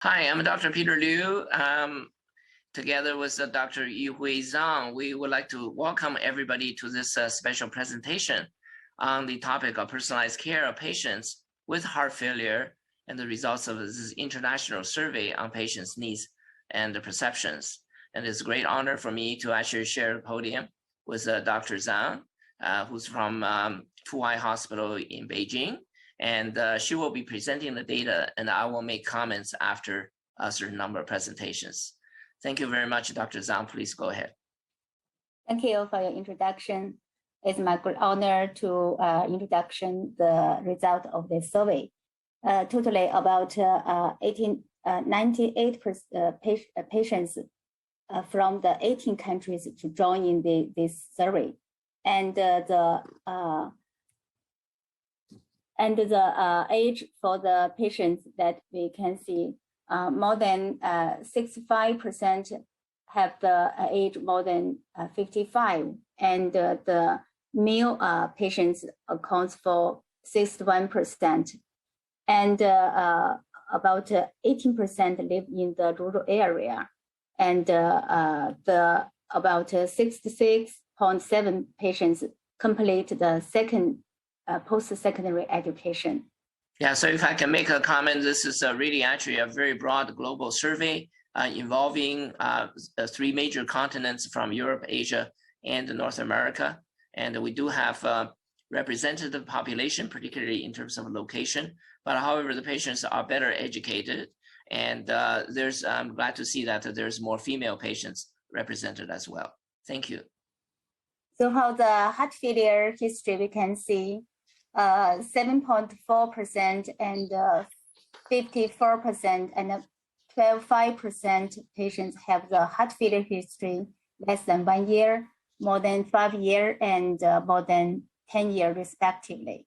Hi, I'm Dr. Peter Liu. Together with Dr. Yihui Zhang, we would like to welcome everybody to this special presentation on the topic of personalized care of patients with heart failure and the results of this international survey on patients' needs and perceptions. And it's a great honor for me to actually share the podium with Dr. Zhang, who's from Fuhai Hospital in Beijing. And she will be presenting the data, and I will make comments after a certain number of presentations. Thank you very much, Dr. Zhang. Please go ahead. Thank you for your introduction. It's my great honor to introduction the result of this survey. Totally about 98 patients from the 18 countries to join in this survey, and the age for the patients that we can see, more than 65% have the age more than 55, and the male patients accounts for 61%, and about 18% live in the rural area, and the about 66.7 patients complete the second post-secondary education. Yeah, so if I can make a comment, this is really actually a very broad global survey involving 3 major continents from Europe, Asia, and North America. And we do have representative population, particularly in terms of location. But however, the patients are better educated. And I'm glad to see that there's more female patients represented as well. Thank you. So how the heart failure history, we can see 7.4% and 54% and 12.5% patients have the heart failure history less than 1 year, more than 5 years, and more than 10 years respectively.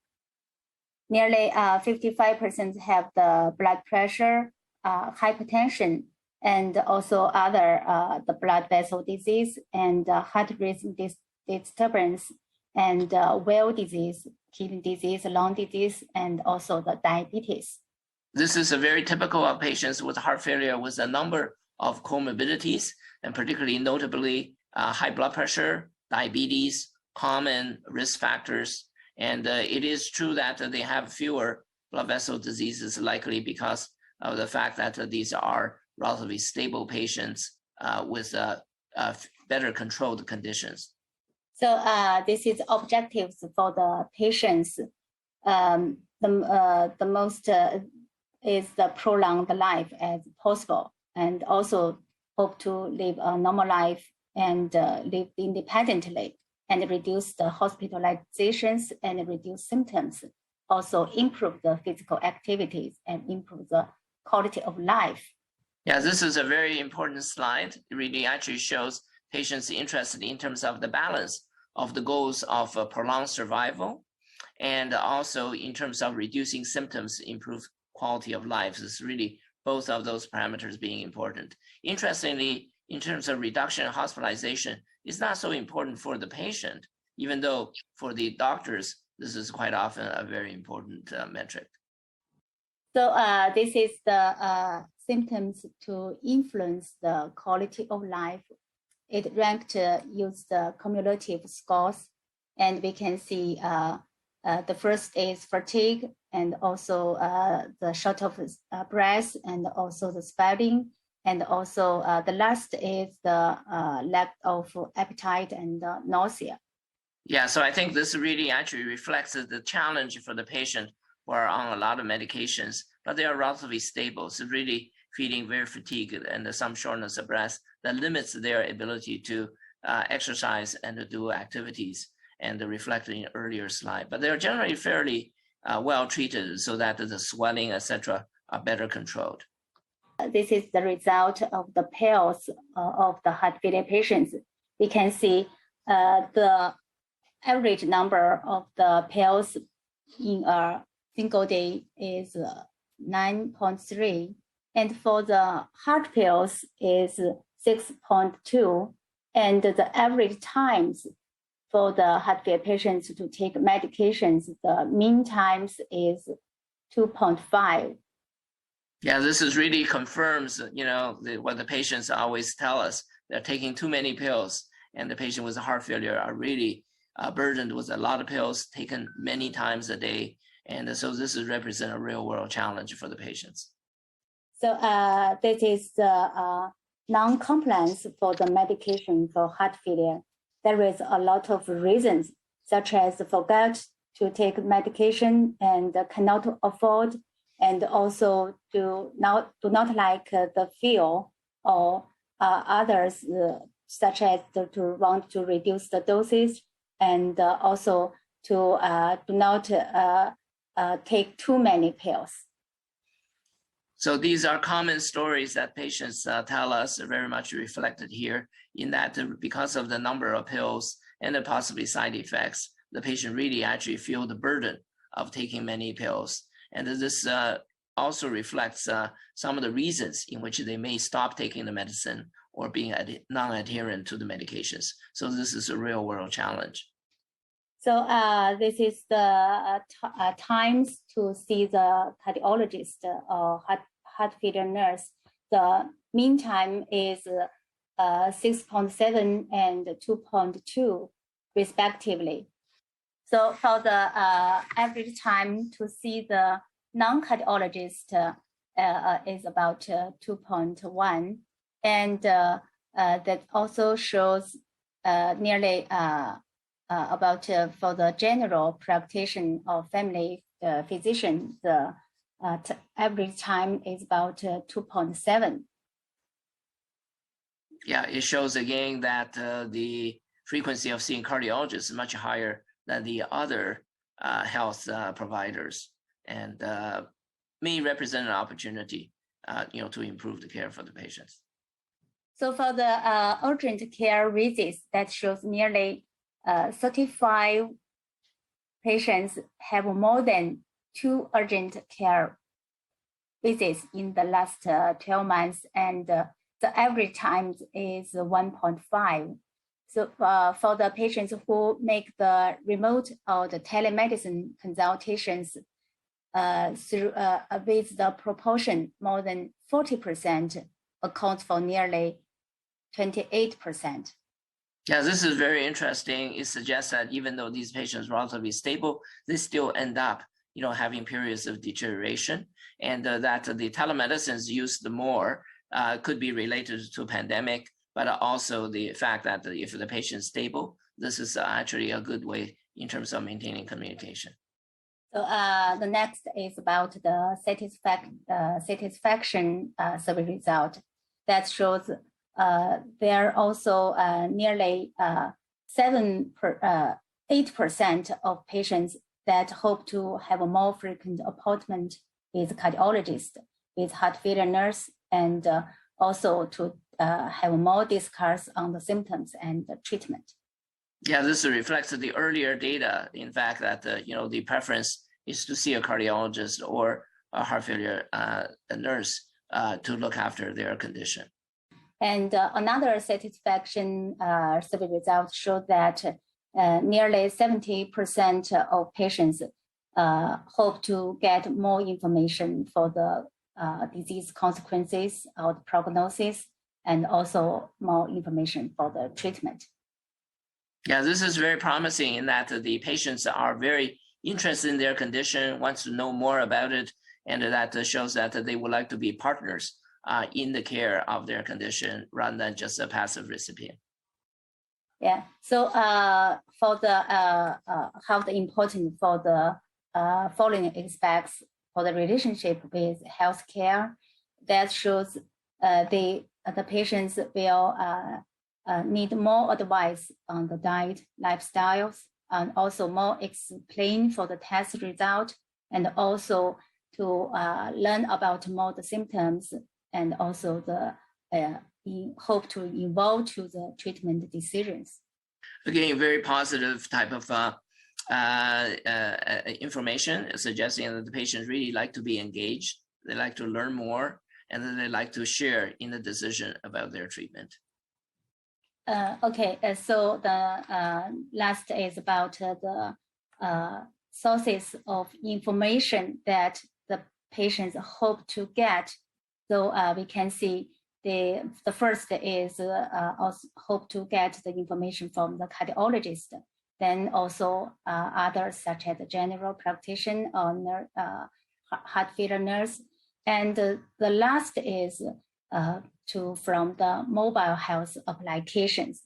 Nearly 55% have the blood pressure, hypertension, and also other the blood vessel disease and heart rhythm disturbance, and well disease, kidney disease, lung disease, and also the diabetes. This is a very typical of patients with heart failure with a number of comorbidities, and particularly notably high blood pressure, diabetes, common risk factors. And it is true that they have fewer blood vessel diseases, likely because of the fact that these are relatively stable patients with better controlled conditions. So this is objectives for the patients. The most is the prolonged life as possible, and also hope to live a normal life and live independently, and reduce the hospitalizations and reduce symptoms. Also improve the physical activities and improve the quality of life. Yeah, this is a very important slide. It really actually shows patients interested in terms of the balance of the goals of prolonged survival, and also in terms of reducing symptoms, improve quality of life. It's really both of those parameters being important. Interestingly, in terms of reduction in hospitalization, it's not so important for the patient, even though for the doctors, this is quite often a very important metric. So this is the symptoms to influence the quality of life. It ranked use the cumulative scores, and we can see the first is fatigue, and also the short of breath, and also the swelling, and also the last is the lack of appetite and nausea. Yeah, so I think this really actually reflects the challenge for the patient who are on a lot of medications, but they are relatively stable. So really feeling very fatigued and some shortness of breath that limits their ability to exercise and to do activities, and reflected in earlier slide. But they're generally fairly well treated, so that the swelling, etc., are better controlled. This is the result of the pills of the heart failure patients. We can see the average number of the pills in a single day is 9.3, and for the heart pills is 6.2, and the average times for the heart failure patients to take medications, the mean times is 2.5. Yeah, this is really confirms, what the patients always tell us. They're taking too many pills, and the patient with heart failure are really burdened with a lot of pills taken many times a day. And so this is represent a real world challenge for the patients. So this is the non-compliance for the medication for heart failure. There is a lot of reasons, such as forget to take medication and cannot afford, and also do not like the feel, or others such as to want to reduce the dosage, and also to do not take too many pills. So these are common stories that patients tell us, are very much reflected here, in that because of the number of pills and the possibly side effects, the patient really actually feel the burden of taking many pills. And this also reflects some of the reasons in which they may stop taking the medicine or being non-adherent to the medications. So this is a real world challenge. So this is the times to see the cardiologist or heart failure nurse. The mean time is 6.7 and 2.2 respectively. So for the average time to see the non-cardiologist is about 2.1. And that also shows nearly about for the general practitioner or family physician, the average time is about 2.7. Yeah, it shows again that the frequency of seeing cardiologists is much higher than the other health providers, and may represent an opportunity, to improve the care for the patients. So for the urgent care visits, that shows nearly 35 patients have more than 2 urgent care visits in the last 12 months, and the average time is 1.5. So for the patients who make the remote or the telemedicine consultations through with the proportion more than 40%, accounts for nearly 28%. Yeah, this is very interesting. It suggests that even though these patients are relatively stable, they still end up, having periods of deterioration, and that the telemedicine is used more could be related to pandemic, but also the fact that if the patient is stable, this is actually a good way in terms of maintaining communication. So the next is about the satisfaction survey result that shows there are also nearly 8% of patients that hope to have a more frequent appointment with cardiologist, with heart failure nurse, and also to have more discuss on the symptoms and the treatment. Yeah, this reflects the earlier data. In fact, that the preference is to see a cardiologist or a heart failure nurse to look after their condition. And another satisfaction survey results show that nearly 70% of patients hope to get more information for the disease consequences or the prognosis, and also more information for the treatment. Yeah, this is very promising in that the patients are very interested in their condition, wants to know more about it, and that shows that they would like to be partners in the care of their condition rather than just a passive recipient. Yeah. So for the how the important for the following aspects for the relationship with healthcare, that shows the patients will need more advice on the diet, lifestyles, and also more explain for the test result, and also to learn about more the symptoms, and also the hope to involve to the treatment decisions. Again, very positive type of information suggesting that the patients really like to be engaged, they like to learn more, and then they like to share in the decision about their treatment. Okay, so the last is about the sources of information that the patients hope to get. So we can see the first is also hope to get the information from the cardiologist. Then also others such as the general practitioner or heart failure nurse. And the last is from the mobile health applications.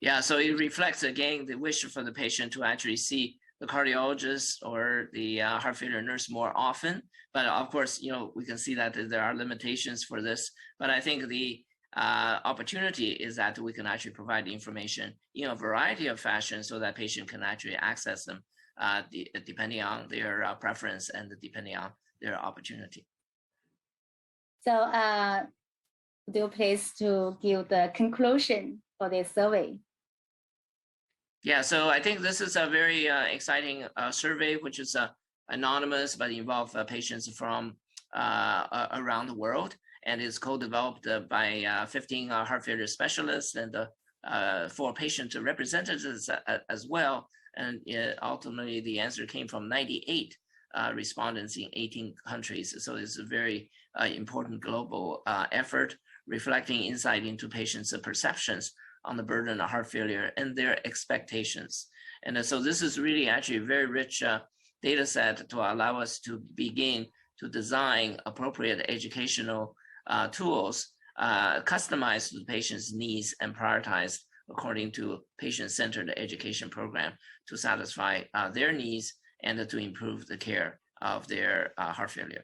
Yeah, so it reflects again the wish for the patient to actually see the cardiologist or the heart failure nurse more often. But of course, we can see that there are limitations for this. But I think the opportunity is that we can actually provide information in a variety of fashions so that patient can actually access them depending on their preference and depending on their opportunity. So do you please to give the conclusion for this survey? Yeah, so I think this is a very exciting survey, which is anonymous, but involve patients from around the world, and is co-developed by 15 heart failure specialists and 4 patient representatives as well. And ultimately, the answer came from 98 respondents in 18 countries. So it's a very important global effort reflecting insight into patients' perceptions on the burden of heart failure and their expectations. And so this is really actually a very rich data set to allow us to begin to design appropriate educational tools customized to the patient's needs and prioritized according to patient-centered education program to satisfy their needs and to improve the care of their heart failure.